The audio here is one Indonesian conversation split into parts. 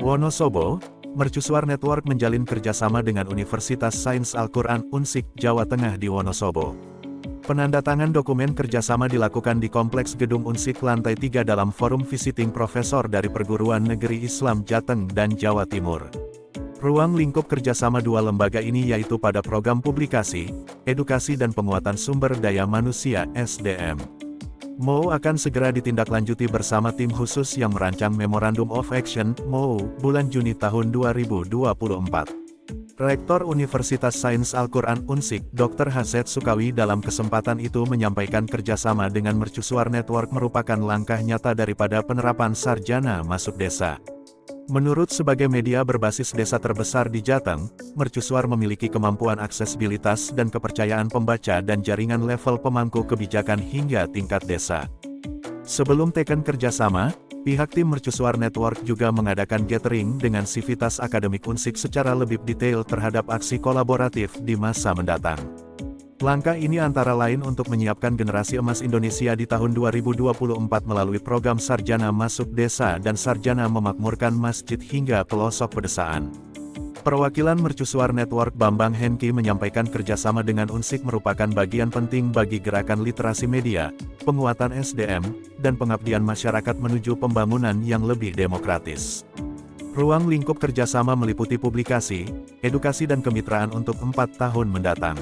Wonosobo, Mercusuar Network menjalin kerjasama dengan Universitas Sains Al-Quran Unsik, Jawa Tengah di Wonosobo. Penandatangan dokumen kerjasama dilakukan di Kompleks Gedung Unsik lantai 3 dalam forum visiting profesor dari perguruan negeri Islam Jateng dan Jawa Timur. Ruang lingkup kerjasama dua lembaga ini yaitu pada program publikasi, edukasi dan penguatan sumber daya manusia (SDM). MOU akan segera ditindaklanjuti bersama tim khusus yang merancang Memorandum of Action (MOU) bulan Juni tahun 2024. Rektor Universitas Sains Al-Quran Unsik, Dr. Hazet Sukawi dalam kesempatan itu menyampaikan kerjasama dengan Mercusuar Network merupakan langkah nyata daripada penerapan sarjana masuk desa. Menurut sebagai media berbasis desa terbesar di Jateng, Mercusuar memiliki kemampuan aksesibilitas dan kepercayaan pembaca dan jaringan level pemangku kebijakan hingga tingkat desa. Sebelum teken kerjasama, pihak tim Mercusuar Network juga mengadakan gathering dengan sivitas akademik Unsik secara lebih detail terhadap aksi kolaboratif di masa mendatang. Langkah ini antara lain untuk menyiapkan generasi emas Indonesia di tahun 2024 melalui program Sarjana Masuk Desa dan Sarjana Memakmurkan Masjid hingga pelosok pedesaan. Perwakilan Mercusuar Network Bambang Henki menyampaikan kerjasama dengan Unsik merupakan bagian penting bagi gerakan literasi media, penguatan SDM, dan pengabdian masyarakat menuju pembangunan yang lebih demokratis. Ruang lingkup kerjasama meliputi publikasi, edukasi dan kemitraan untuk 4 tahun mendatang.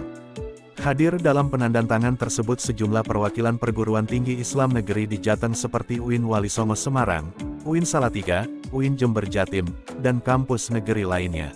Hadir dalam penandatangan tersebut sejumlah perwakilan perguruan tinggi Islam negeri di Jateng seperti UIN Walisongo Semarang, UIN Salatiga, UIN Jember Jatim, dan kampus negeri lainnya.